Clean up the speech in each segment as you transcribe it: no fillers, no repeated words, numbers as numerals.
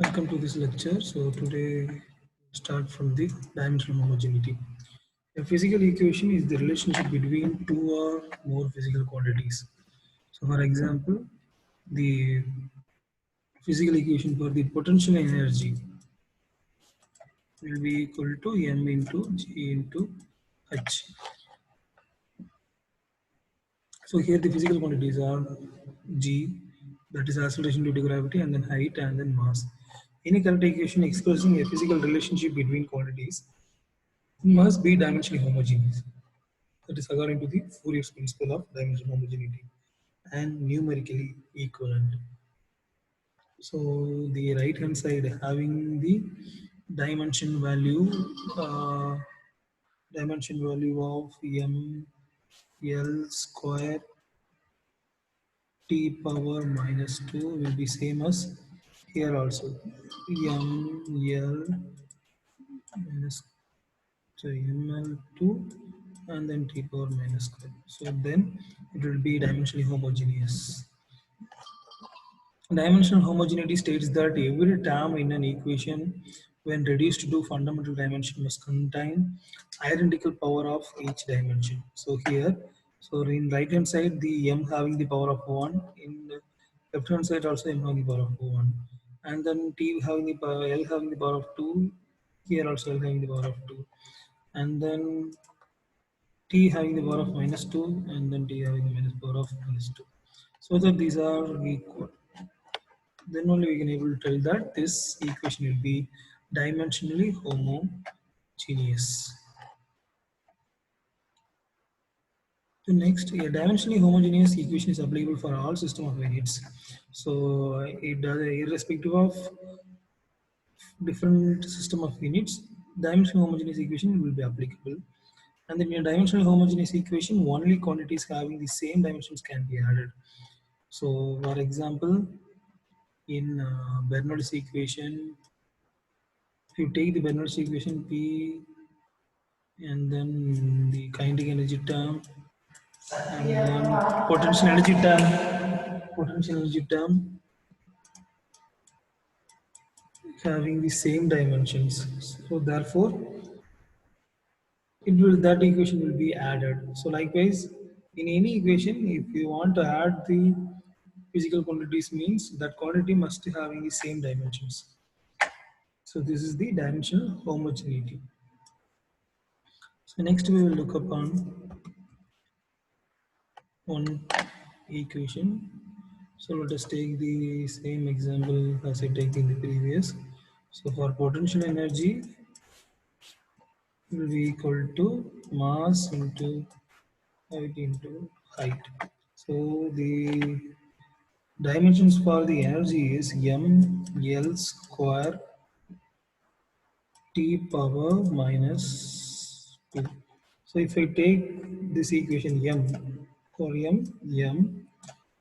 Welcome to this lecture. So today start from the dimensional homogeneity. A physical equation is the relationship between two or more physical quantities. So for example, the physical equation for the potential energy will be equal to m into g into h. So here the physical quantities are g, that is acceleration due to gravity, and then height and then mass. Any correct equation expressing a physical relationship between quantities must be dimensionally homogeneous. That is according to the Fourier's principle of dimensional homogeneity and numerically equivalent. So the right hand side having the dimension value, uh, dimension value of m l square t power minus 2 will be same as here also m l minus ml2 and then t power minus square. So then it will be dimensionally homogeneous. Dimensional homogeneity states that every term in an equation, when reduced to fundamental dimension, must contain identical power of each dimension. So here, so in right hand side, the m having the power of 1, in the left hand side also m having the power of 1, and then t having the power, l having the power of 2, here also l having the power of 2, and then t having the power of minus 2, and then t having the minus power of minus 2. So that these are equal, then only we can able to tell that this equation will be dimensionally homogeneous. The next, a dimensionally homogeneous equation is applicable for all system of units. So it does irrespective of different system of units, dimensional homogeneous equation will be applicable. And then in a dimensional homogeneous equation, only quantities having the same dimensions can be added. So for example, in Bernoulli's equation, if you take the Bernoulli's equation P and then the kinetic energy term and then potential energy term having the same dimensions. So therefore, it will that equation will be added. So likewise, in any equation, if you want to add the physical quantities, means that quantity must having the same dimensions. So this is the dimensional homogeneity. So next we will look upon one equation. So let us take the same example as I take in the previous. So for potential energy will be equal to mass into height. So the dimensions for the energy is m l square t power minus 2. So if I take this equation m for m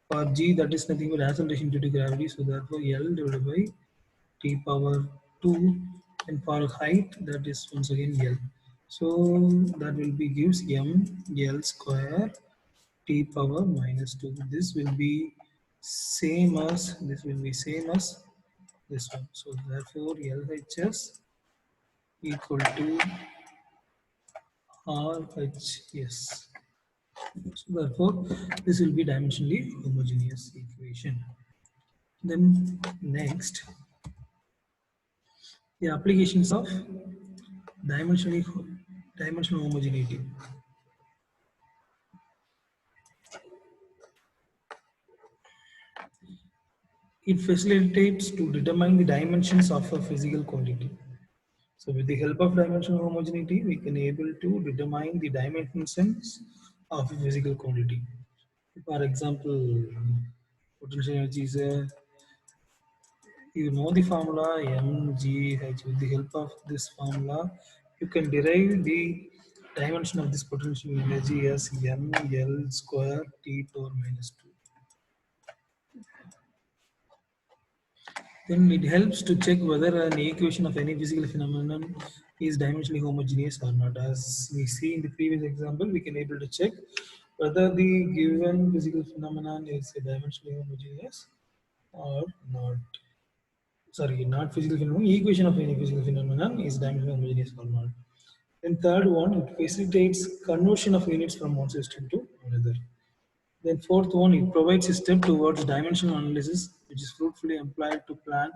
for g, that is nothing but acceleration due to gravity. So therefore L divided by t power 2, and for height that is once again L. So that will be gives m L square t power minus 2. This will be same as this one. So therefore LHS equal to RHS. So therefore this will be dimensionally homogeneous equation. Then next, the applications of dimensionally dimensional homogeneity. It facilitates to determine the dimensions of a physical quantity. So with the help of dimensional homogeneity, we can able to determine the dimensions of a physical quantity. For example, potential energy is a, you know the formula mgh. With the help of this formula, you can derive the dimension of this potential energy as ml square t power minus 2. Then it helps to check whether an equation of any physical phenomenon is dimensionally homogeneous or not. As we see in the previous example, we can able to check whether the given physical phenomenon is dimensionally homogeneous or not. sorry, not physical phenomenon, equation of any physical phenomenon is dimensional homogeneous or not. Then third one, it facilitates conversion of units from one system to another. Then fourth one, it provides a step towards dimensional analysis, which is fruitfully employed to plan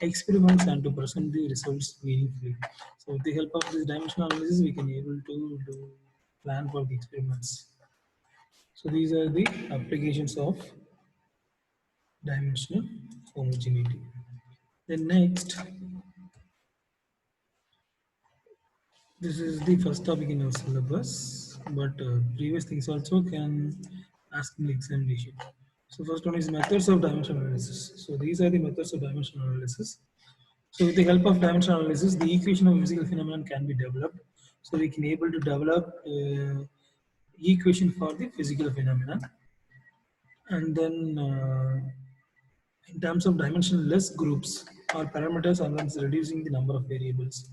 experiments and to present the results meaningfully. So with the help of this dimensional analysis, we can able to do plan for the experiments. So these are the applications of dimensional homogeneity. Then next, this is the first topic in our syllabus, but previous things also can ask in the examination. So first one is methods of dimensional analysis. So these are the methods of dimensional analysis. So with the help of dimensional analysis, the equation of physical phenomenon can be developed. So we can able to develop equation for the physical phenomenon, and then in terms of dimensionless groups or parameters, and then reducing the number of variables.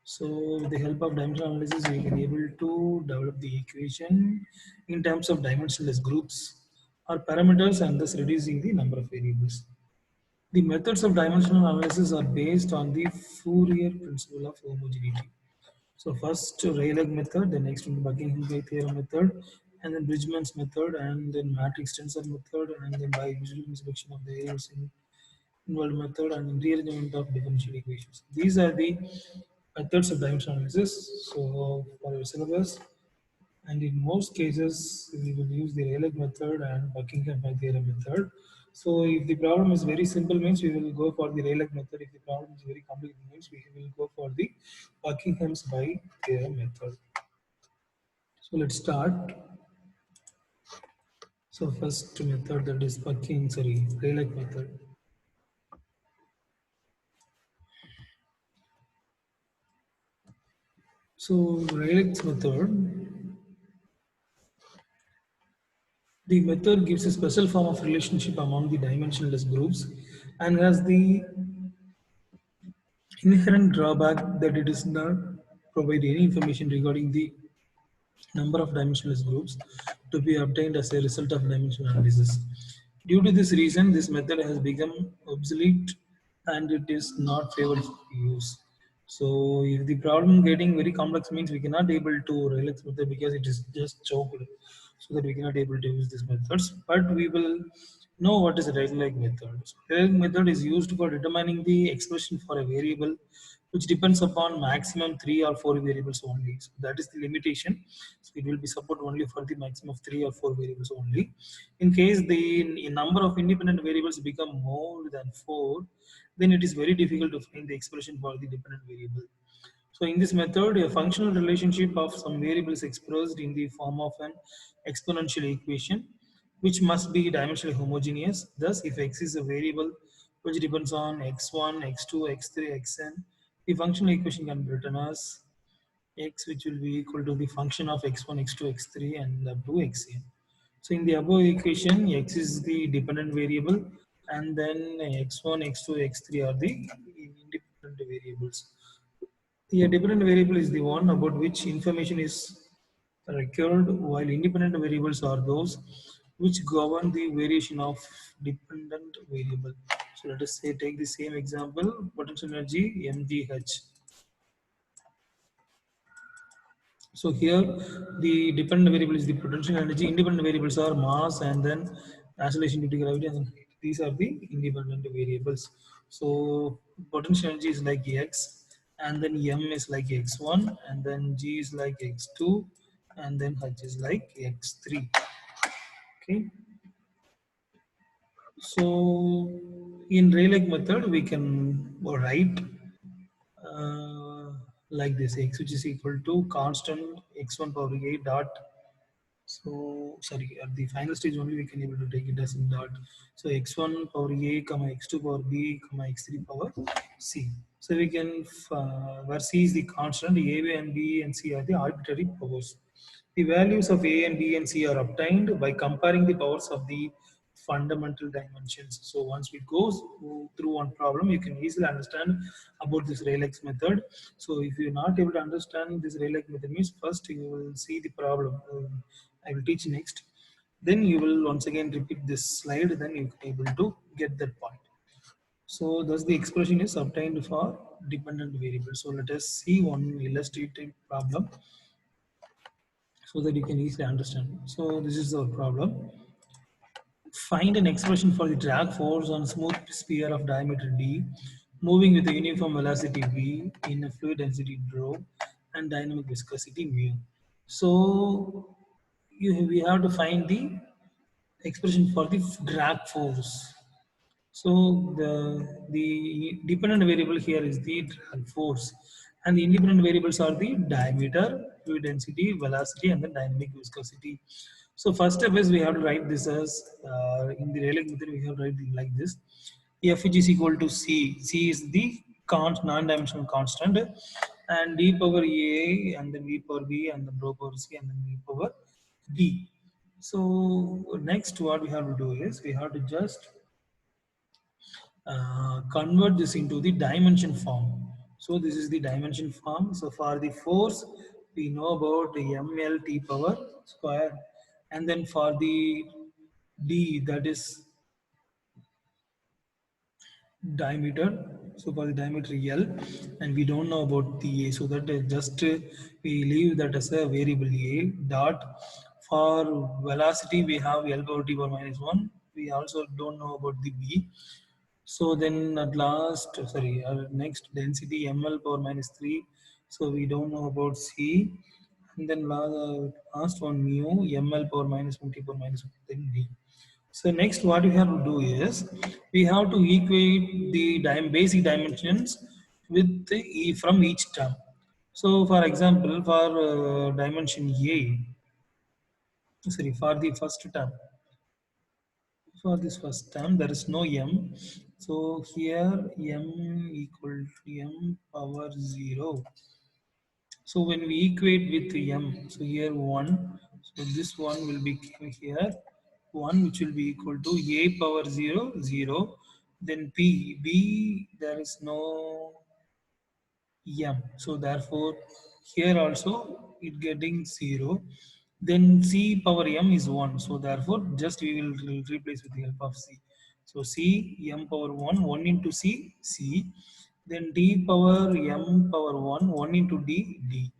So with the help of dimensional analysis, we can able to develop the equation in terms of dimensionless groups or parameters, and thus reducing the number of variables. The methods of dimensional analysis are based on the Fourier principle of homogeneity. So first Rayleigh method, the next one Buckingham theorem method, and then Bridgman's method, and then matrix tensor method, and then by visual inspection of the variables in involved method, and then rearrangement of differential equations. These are the methods of dimensional analysis. So for your syllabus, and in most cases, we will use the Rayleigh method and Buckingham theorem method. So if the problem is very simple means we will go for the Rayleigh method. If the problem is very complicated means we will go for the Buckingham's by theorem method. So let's start. So first method, that is Rayleigh method. So Rayleigh's method, the method gives a special form of relationship among the dimensionless groups and has the inherent drawback that it does not provide any information regarding the number of dimensionless groups to be obtained as a result of dimensional analysis. Due to this reason, this method has become obsolete and it is not favored for use. So if the problem getting very complex means we cannot able to relax method because it is just choked, so that we cannot able to use these methods. But we will know what is a Rayleigh method. So Rayleigh method is used for determining the expression for a variable which depends upon maximum three or four variables only. So that is the limitation. So it will be support only for the maximum of three or four variables only. In case the number of independent variables become more than four, then it is very difficult to find the expression for the dependent variable. So in this method, a functional relationship of some variable is expressed in the form of an exponential equation, which must be dimensionally homogeneous. Thus, if x is a variable which depends on x1, x2, x3, xn, the functional equation can be written as x, which will be equal to the function of x1, x2, x3, and up to xn. So in the above equation, x is the dependent variable, and then x1, x2, x3 are the independent variables. The dependent variable is the one about which information is recorded, while independent variables are those which govern the variation of dependent variable. So let us say take the same example, potential energy mgh. So here the dependent variable is the potential energy, independent variables are mass and then acceleration due to gravity, and these are the independent variables. So potential energy is like x, and then m is like x1, and then g is like x2, and then h is like x3. Okay. So in Rayleigh method we can write uh, like this, x which is equal to constant x1 power a dot. So sorry, at the final stage only we can able to take it as in dot. So x1 power a comma x2 power b comma x3 power c. So we can where c is the constant, a, b and b and c are the arbitrary powers. The values of a and b and c are obtained by comparing the powers of the fundamental dimensions. So once we go through one problem, you can easily understand about this Rayleigh method. So if you're not able to understand this Rayleigh method means first you will see the problem. I will teach next. Then you will once again repeat this slide. Then you can able to get that point. So thus the expression is obtained for dependent variable. So let us see one illustrative problem so that you can easily understand. So this is our problem. Find an expression for the drag force on smooth sphere of diameter d moving with a uniform velocity v in a fluid density rho and dynamic viscosity mu. So we have to find the expression for the drag force. So the dependent variable here is the drag force, and the independent variables are the diameter, fluid density, velocity, and the dynamic viscosity. So first step is we have to write this as in the Rayleigh method. We have to write it like this: F is equal to c. C is the non-dimensional constant, and d power a, and then v power b, and then rho power c, and then v power d. So next, what we have to do is we have to just convert this into the dimension form. So this is the dimension form. So for the force, we know about the ml t power square, and then for the d, that is diameter. So for the diameter L, and we don't know about the A, so that just we leave that as a variable A dot. For velocity, we have L power t power minus 1. We also don't know about the B. So then at last, sorry, next density ml power minus 3. So we don't know about C. And then last one mu ml power minus 1 t power minus 1, then D. So next what we have to do is we have to equate the basic dimensions with the from each term. So for example, for dimension A, sorry, for the first term, for this first term there is no m. So here m equal to m power 0. So when we equate with m, so here 1, so this one will be here 1, which will be equal to a power 0 0. Then b there is no m, so therefore here also it getting 0. Then c power m is 1, so therefore just we will replace with the help of c. So c m power 1, 1 into c, then d power m power 1, 1 into d.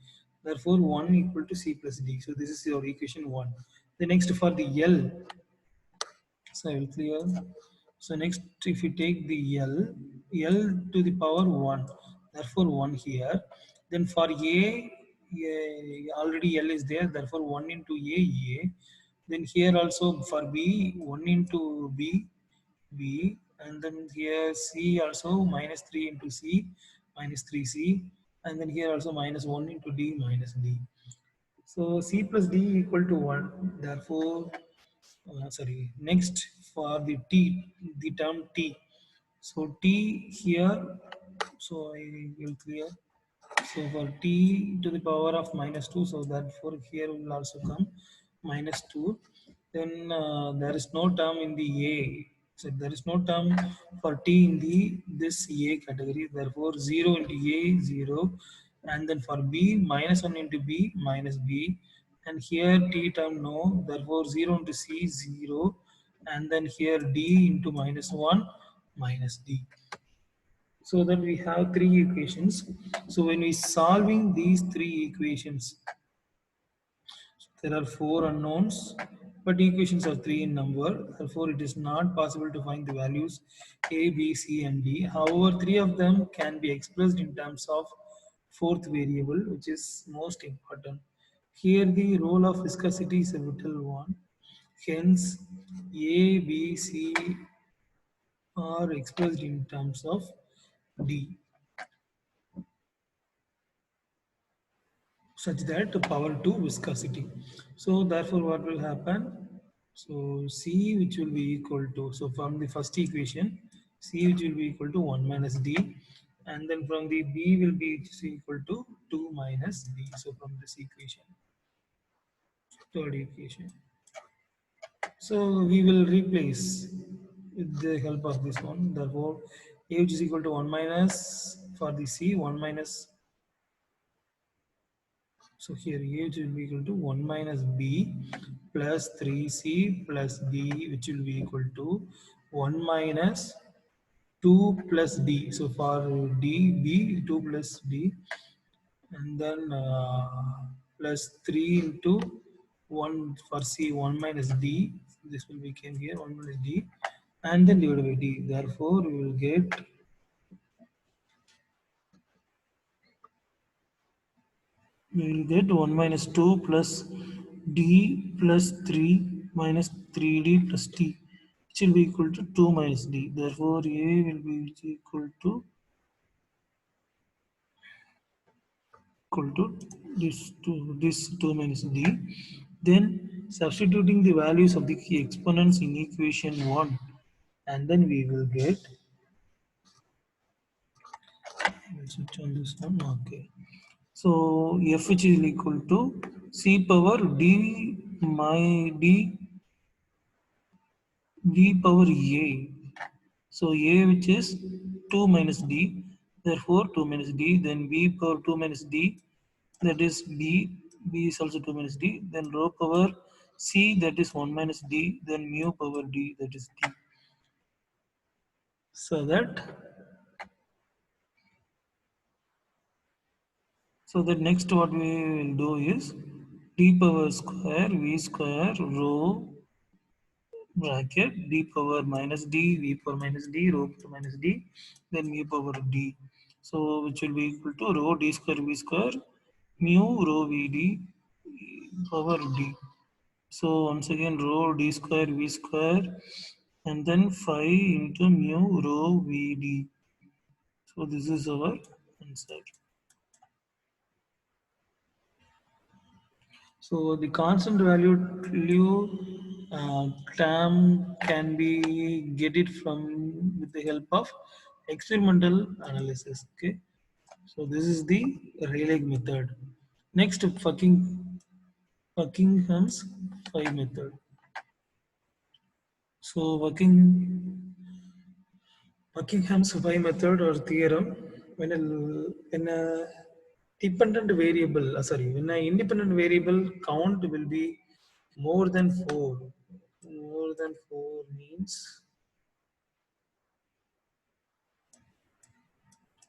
Therefore 1 equal to c plus d. So this is your equation 1. The next for the L, so I will clear. So next, if you take the L to the power 1, therefore 1 here. Then for already L is there, therefore 1 into A. Then here also for B, 1 into B. And then here C also minus 3 into C, minus 3C. And then here also minus 1 into D, minus D. So C plus D equal to 1. Therefore, sorry, next for the T, the term T. So T here, so I will clear. So for T to the power of minus 2, so therefore here will also come minus 2. Then there is no term in the A. So there is no term for T in the this A category. Therefore 0 into A 0, and then for B minus 1 into B minus B, and here T term no. Therefore 0 into C 0, and then here D into minus 1 minus D. So that we have three equations. So when we solving these three equations, there are four unknowns, but equations are three in number. Therefore, it is not possible to find the values A, B, C, and D. However, three of them can be expressed in terms of fourth variable, which is most important. Here, the role of viscosity is a vital one. Hence, A, B, C are expressed in terms of D, such that the power to viscosity. So therefore what will happen? So C which will be equal to, so from the first equation, C which will be equal to 1 minus D, and then from the B will be equal to 2 minus D. So from this equation, third equation. So we will replace with the help of this one. Therefore, A which is equal to 1 minus for the C, 1 minus. So here A will be equal to 1 minus B plus 3C plus D, which will be equal to 1 minus 2 plus d. So for d, b, 2 plus d, and then plus 3 into 1 for c, 1 minus d. This will become here 1 minus d, and then divided by d. Therefore, we will get 1 minus 2 plus d plus 3 minus 3d plus t, which will be equal to 2 minus d. Therefore, a will be equal to this 2 minus d. Then substituting the values of the key exponents in equation 1, and then we will get, let's switch on this one. Okay, so f which is equal to c power d my d power a. So a which is 2 minus d, therefore 2 minus d, then b power 2 minus d, that is b, b is also 2 minus d, then rho power c, that is 1 minus d, then mu power d, that is d. So that next what we will do is d power square v square rho bracket d power minus d, v power minus d, rho power minus d, then mu power d. So which will be equal to rho d square v square mu rho vd power d. So once again rho d square v square and then 5 into mu rho vd. So this is our answer. So the constant value term can be get it from with the help of experimental analysis. Okay, so this is the Rayleigh method. Next, Buckingham's phi method. So Buckingham's phi method or theorem, when a dependent variable, sorry, when an independent variable count will be more than 4. More than 4 means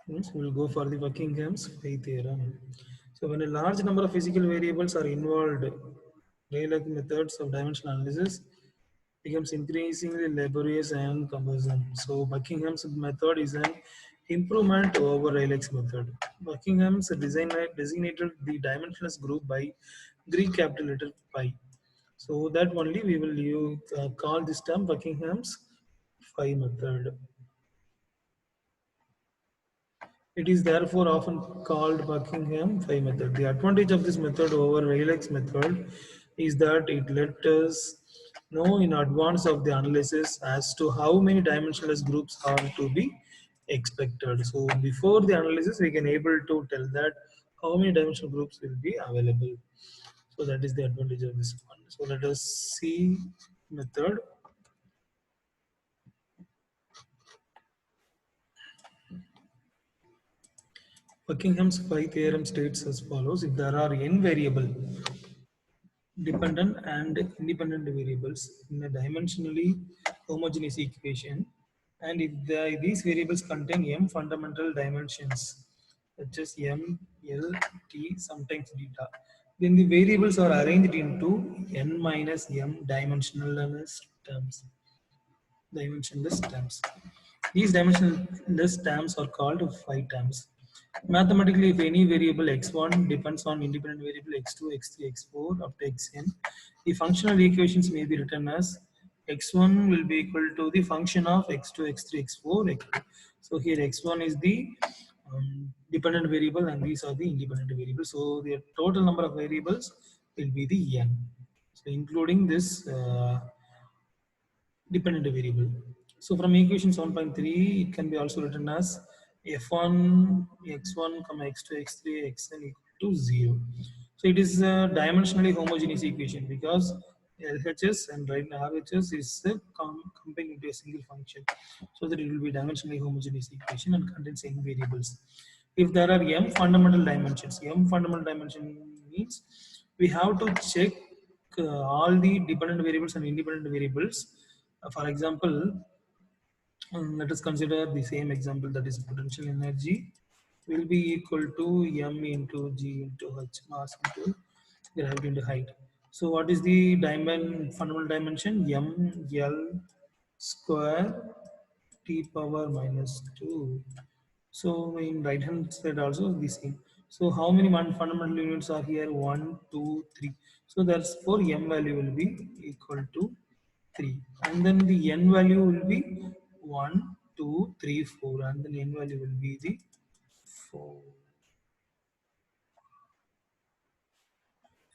we will go for the Buckingham's phi theorem. So when a large number of physical variables are involved, Rayleigh methods of dimensional analysis becomes increasingly laborious and cumbersome. So Buckingham's method is an improvement over Rayleigh's method. Buckingham's designated the dimensionless group by Greek capital letter pi. So that only we will call this term Buckingham's phi method. It is therefore often called Buckingham phi method. The advantage of this method over Rayleigh's method is that it let us know in advance of the analysis as to how many dimensionless groups are to be expected. So before the analysis, we can able to tell that how many dimensional groups will be available. So that is the advantage of this one. So let us see method. Buckingham's phi theorem states as follows: if there are n variable dependent and independent variables in a dimensionally homogeneous equation, and if these variables contain m fundamental dimensions such as m, l, t, sometimes beta, then the variables are arranged into n minus m dimensionless terms. These dimensionless terms are called phi terms. Mathematically, if any variable x1 depends on independent variable x2, x3, x4 up to xn, the functional equations may be written as x1 will be equal to the function of x2, x3, x4, x2. So here x1 is the dependent variable and these are the independent variables. So the total number of variables will be the n. So including this dependent variable. So from equation 7.3, it can be also written as f1 x1 comma x2 x3 xn equal to 0. So it is a dimensionally homogeneous equation because LHS and right now RHS is combined into a single function, so that it will be dimensionally homogeneous equation and contains n variables. If there are m fundamental dimension means we have to check all the dependent variables and independent variables. For example, Let us consider the same example, that is potential energy will be equal to m into g into h, mass into gravity into height. So what is the fundamental dimension? M L square t power minus 2. So in right hand side also the same. So how many fundamental units are here? One, two, three. So that's for m value will be equal to 3. And then the n value will be 1, 2, 3, 4. And then n value will be the 4.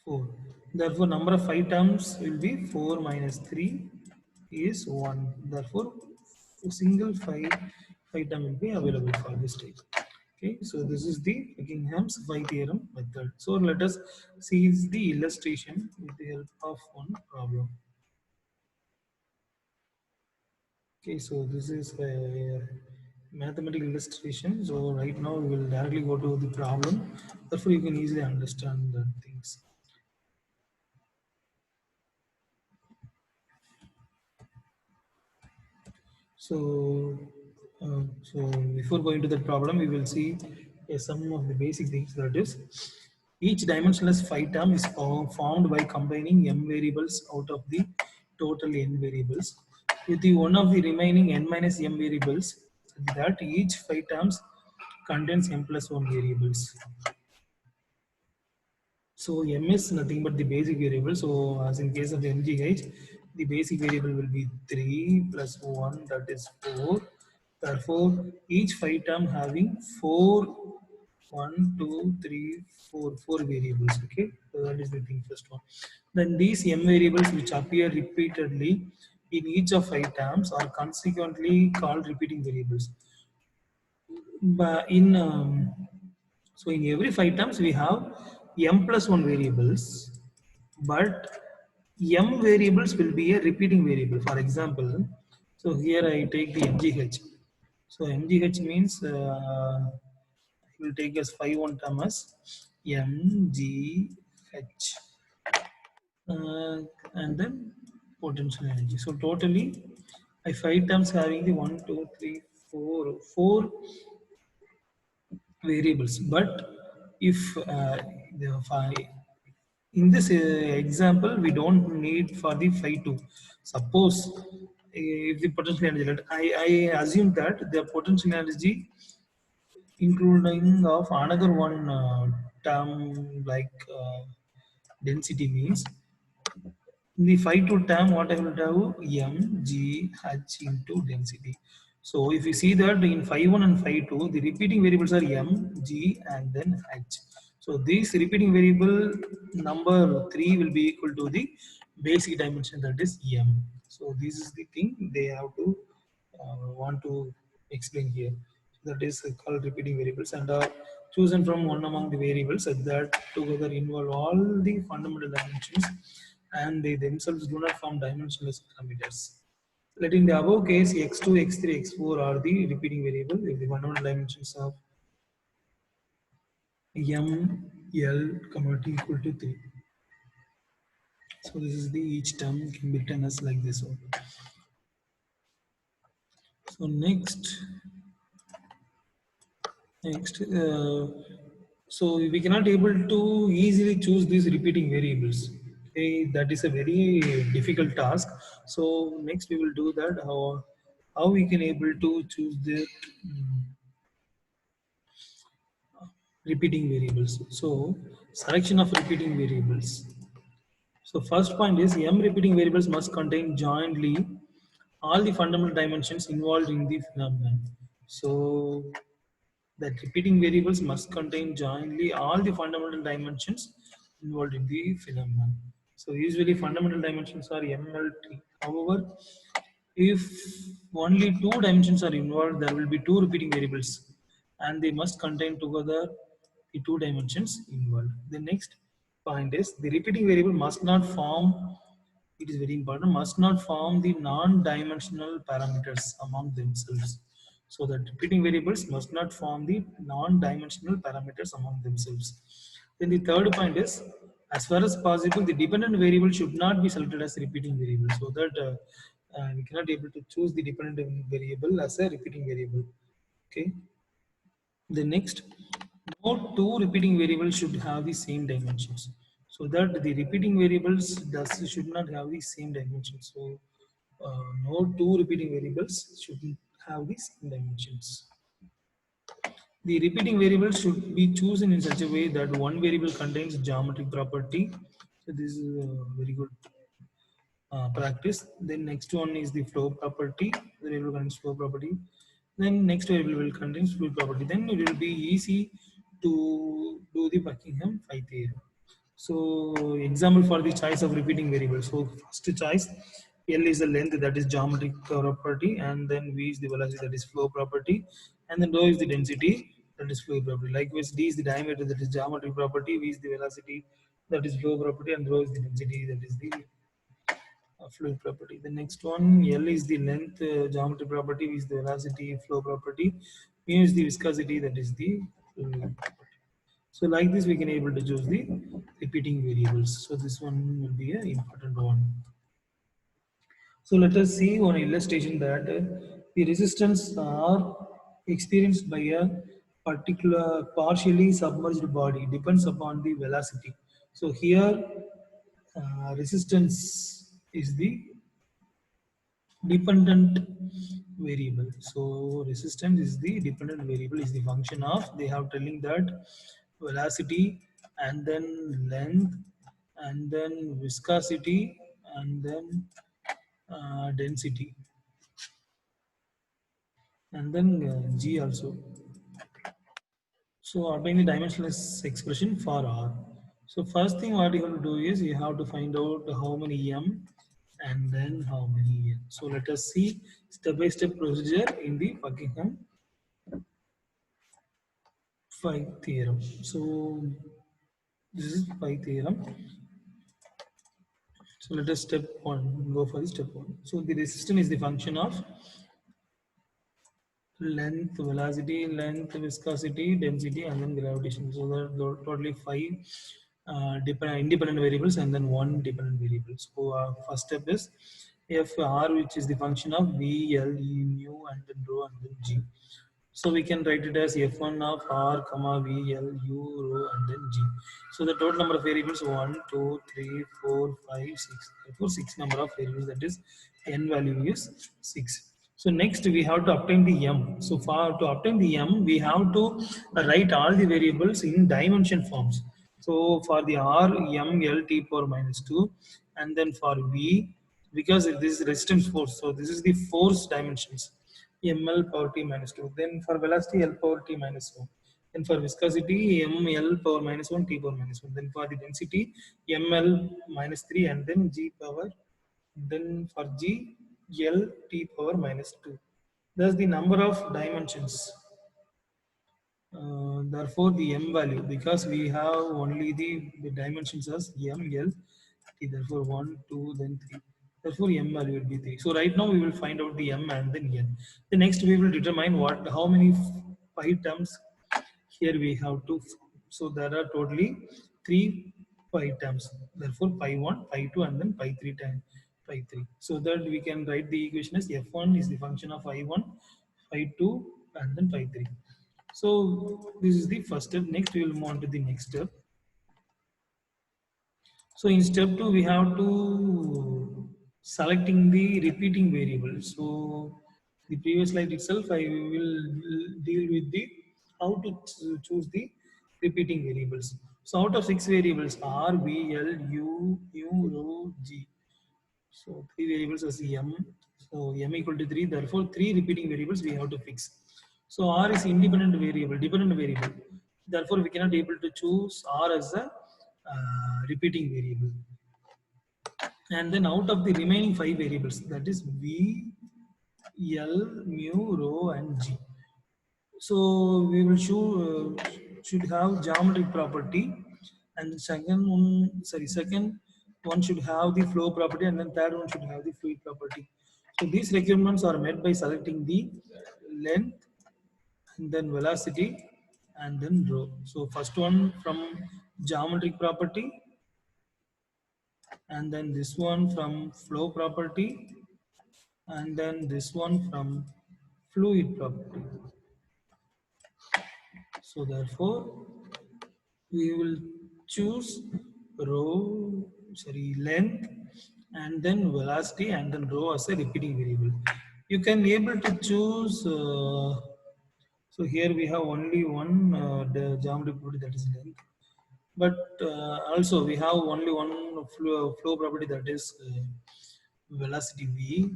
4. Therefore, number of 5 terms will be 4 minus 3 is 1. Therefore, a single 5 term will be available for this type. Okay, so this is the Buckingham's phi theorem method. So let us see the illustration with the help of one problem. Okay, so this is a mathematical illustration. So right now we will directly go to the problem. Therefore, you can easily understand the things. So, so before going to the problem, we will see some of the basic things. That is, each dimensionless phi term is formed by combining m variables out of the total n variables with the one of the remaining n minus m variables, that each phi terms contains m plus 1 variables. So m is nothing but the basic variable. So as in case of mgh, the basic variable will be 3 plus 1, that is 4. Therefore, each phi term having 4, 1, 2, 3, 4, 4 variables. Okay, so that is the thing first one. Then these m variables which appear repeatedly in each of phi terms are consequently called repeating variables. But so in every 5 terms we have m plus 1 variables, but m variables will be a repeating variable. For example, so here I take the mgh. So mgh means I will take as 1 term as mgh, uh, and then potential energy. So totally I 5 terms having the 1, 2, 3, 4 variables. But if the phi, in this example, we don't need for the phi 2. Suppose if the potential energy, I assume that the potential energy including of another one term like density means the phi 2 term, what I will do, m g h into density. So if you see that in phi 1 and phi 2, the repeating variables are m, g, and then h. So this repeating variable number 3 will be equal to the basic dimension, that is m. So this is the thing they have to want to explain here. That is called repeating variables and are chosen from one among the variables that together involve all the fundamental dimensions, and they themselves do not form dimensionless parameters. Let in the above case, x2, x3, x4 are the repeating variable if the fundamental dimensions of m, l, t equal to 3. So this is the each term can be written as like this one. So next, so we cannot able to easily choose these repeating variables. Okay, that is a very difficult task. So next we will do that. How we can able to choose the repeating variables. So selection of repeating variables. So first point is m repeating variables must contain jointly all the fundamental dimensions involved in the phenomenon. So that repeating variables must contain jointly all the fundamental dimensions involved in the phenomenon. So usually fundamental dimensions are MLT. However, if only two dimensions are involved, there will be two repeating variables and they must contain together the two dimensions involved. The next point is the repeating variable must not form, it is very important, must not form the non-dimensional parameters among themselves. So that repeating variables must not form the non-dimensional parameters among themselves. Then the third point is, as far as possible, the dependent variable should not be selected as repeating variable, so that we cannot able to choose the dependent variable as a repeating variable. Okay. The next, no two repeating variables should have the same dimensions. So that the repeating variables should not have the same dimensions. So no two repeating variables should have the same dimensions. The repeating variable should be chosen in such a way that one variable contains geometric property. So this is a very good practice. Then next one is the flow property. The variable contains flow property. Then next variable will contain fluid property. Then it will be easy to do the Buckingham phi theorem. So example for the choice of repeating variables. So first choice, L is the length, that is geometric property, and then V is the velocity, that is flow property, and then rho is the density, that is fluid property. Likewise, D is the diameter, that is geometric property, V is the velocity, that is flow property, and rho is the density, that is the fluid property. The next one, L is the length, geometry property, V is the velocity, flow property, mu is the viscosity, that is the fluid property. So like this, we can able to choose the repeating variables. So this one will be an important one. So let us see one illustration that the resistance are experienced by a particular partially submerged body depends upon the velocity. So here resistance is the dependent variable. So resistance is the dependent variable, is the function of, they have telling that velocity and then length and then viscosity and then density and then G also. So obtain the dimensionless expression for R. So first thing what you have to do is you have to find out how many M and then how many N. So let us see step-by-step procedure in the Buckingham phi theorem. So this is phi theorem. So let us step one, go for the step one. So the resistance is the function of length, velocity, length, viscosity, density, and then gravitation. So there are totally five independent variables and then one dependent variable. So first step is f r, which is the function of v, l, e, mu, and then rho, and then g. So we can write it as f1 of r, comma v, l, u, rho, and then g. So the total number of variables 1, 2, 3, 4, 5, 6. Therefore, 6 number of variables, that is n value is 6. So next we have to obtain the m. So for to obtain the m, we have to write all the variables in dimension forms. So for the r, m, l, t power minus 2, and then for v, because this is resistance force, so this is the force dimensions, ml power t minus 2. Then for velocity, l power t minus 1. Then for viscosity, ml power minus 1, t power minus 1. Then for the density, ml minus 3, and then g power, then for g, l t power minus 2. Thus the number of dimensions. Therefore, the m value, because we have only the dimensions as m, l, t. Therefore, 1, 2, then 3. Therefore, m value will be 3. So right now we will find out the m and then n. The next we will determine how many pi terms here we have to. So there are totally 3 pi terms. Therefore, pi 1, pi 2, and then pi 3 times pi 3. So that we can write the equation as f1 is the function of pi 1, pi 2, and then pi 3. So this is the first step. Next, we will move on to the next step. So in step 2, we have to selecting the repeating variable. So the previous slide itself, I will deal with the how to choose the repeating variables. So out of 6 variables, R, V, L, U, U, Rho, G. So 3 variables as M. So M equal to 3. Therefore, 3 repeating variables we have to fix. So R is independent variable, dependent variable. Therefore, we cannot able to choose R as a repeating variable. And then out of the remaining 5 variables, that is V, L, mu, rho, and G. So we will should have geometric property, and second one should have the flow property, and then third one should have the fluid property. So these requirements are met by selecting the length and then velocity and then rho. So first one from geometric property, and then this one from flow property, and then this one from fluid property. So therefore, we will choose length, and then velocity, and then rho as a repeating variable. You can able to choose. So here we have only one the geometry property, that is length, but also we have only one flow property, that is velocity v.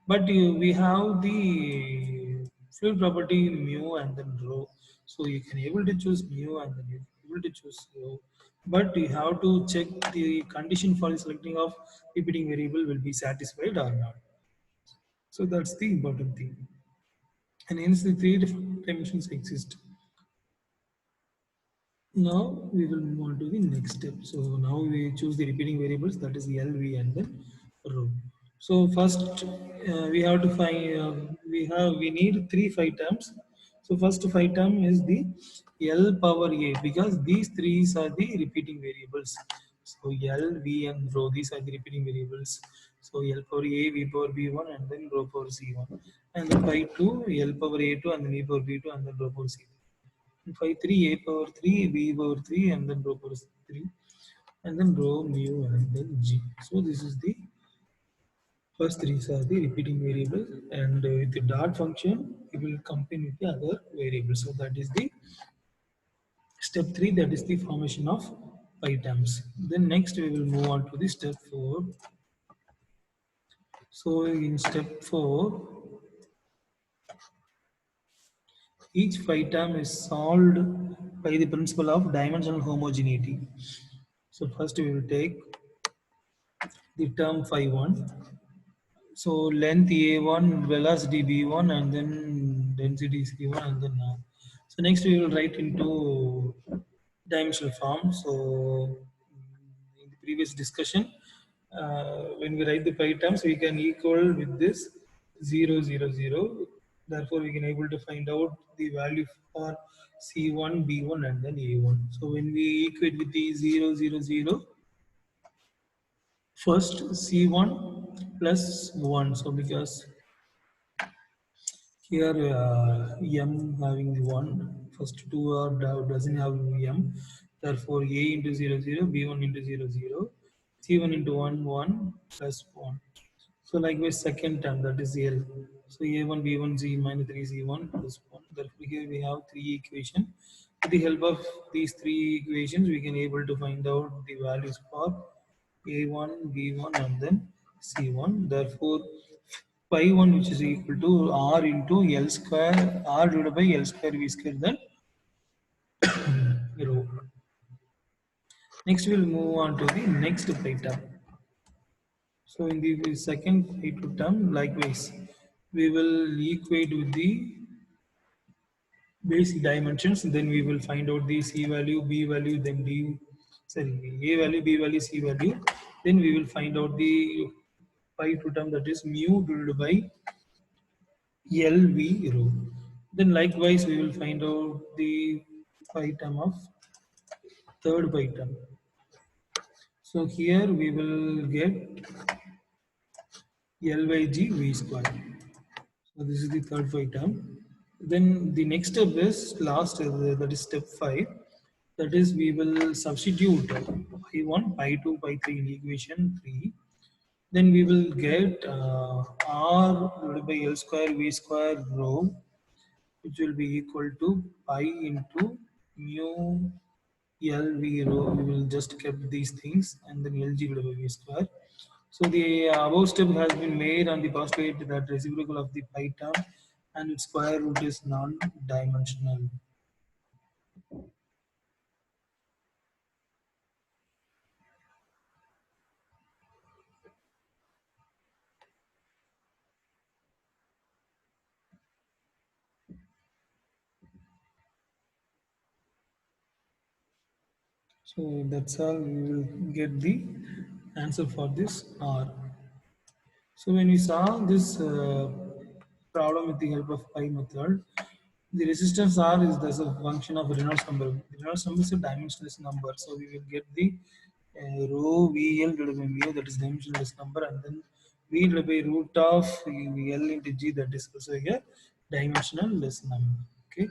But we have the fluid property mu and then rho. So you can able to choose mu and then you can able to choose rho. But you have to check the condition for the selecting of repeating variable will be satisfied or not. So that's the important thing. And hence the three different dimensions exist. Now we will move on to the next step. So now we choose the repeating variables, that is L, V, and then rho. So first we have to find we need three phi terms. So first phi term is the L power A, because these three are the repeating variables. So L, V, and rho, these are the repeating variables. So L power A, V power B1, and then rho power C1. And then phi 2, L power A2, and then V power B2, and then rho power C2. Phi 3, A power 3, B power 3, and then rho power 3, and then rho, mu, and then G. So this is the first three are the repeating variables, and with the dot function, it will combine with the other variables. So that is the step 3, that is the formation of pi terms. Then next we will move on to the step 4. So in step 4, each phi term is solved by the principle of dimensional homogeneity. So first we will take the term phi 1. So length A1, velocity B1, and then density C1, and then so next we will write into dimensional form. So in the previous discussion, when we write the pi terms, we can equal with this 0, 0, 0. Therefore, we can able to find out the value for C1, B1, and then A1. So when we equate with the 0, 0, 0, first C1 plus 1. So because here m having 1, first two are doesn't have m, therefore a into 0 0, b1 into 0 0, c1 into 1 1 plus 1. So likewise second term, that is L. So A1 B1 Z minus 3 Z1 plus 1. Therefore here we have three equations. With the help of these three equations, we can able to find out the values for A1, B1, and then C1. Therefore pi 1, which is equal to R into L square, R divided by L square V square, then rho. Next we'll move on to the next pi term. So in the second pi term, likewise, we will equate with the basic dimensions. Then we will find out the C value, B value, then D, sorry, A value, B value, C value. Then we will find out the pi term, that is mu divided by LV rho. Then likewise, we will find out the pi term of third pi term. So here we will get L by G V square. So this is the third phi term. Then the next step is last, that is step 5. That is, we will substitute pi 1, pi 2, pi 3 in equation 3. Then we will get R divided by L square V square rho, which will be equal to pi into mu L V rho. We will just keep these things, and then L G divided by V square. So the above step has been made on the postulate that reciprocal of the pi term and its square root is non-dimensional. So that's all, we will get the answer for this R. So when we saw this problem with the help of pi method, the resistance R is thus a function of Reynolds number. The Reynolds number is a dimensionless number, so we will get the rho VL divided by mu, that is dimensionless number, and then V by root of L into G, that is also a dimensionless number. Okay,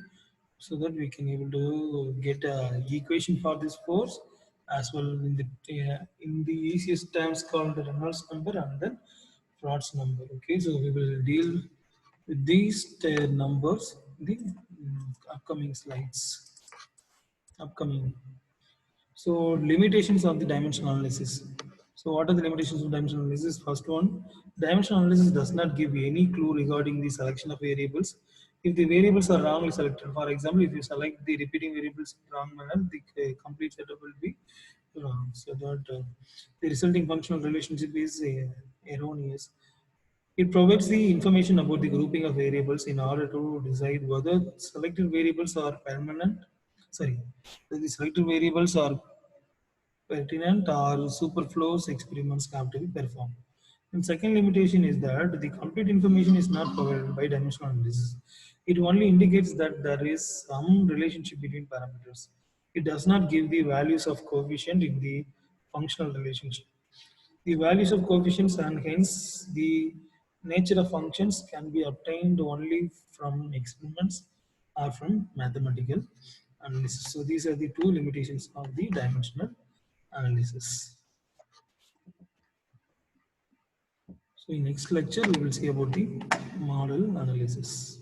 so that we can able to get a equation for this force as well in the easiest terms called the Reynolds number and then Frod's number. Okay, so we will deal with these numbers in the upcoming slides. Upcoming. So limitations of the dimensional analysis. So what are the limitations of dimensional analysis? First one, dimensional analysis does not give any clue regarding the selection of variables. If the variables are wrongly selected, for example, if you select the repeating variables in wrong manner, the complete setup will be wrong. So that the resulting functional relationship is erroneous. It provides the information about the grouping of variables in order to decide whether selected variables are permanent. Sorry, the selected variables are pertinent or superfluous experiments have to be performed. And second limitation is that the complete information is not provided by dimensional analysis. It only indicates that there is some relationship between parameters. It does not give the values of coefficient in the functional relationship. The values of coefficients and hence the nature of functions can be obtained only from experiments or from mathematical analysis. So these are the two limitations of the dimensional analysis. So in next lecture we will see about the model analysis.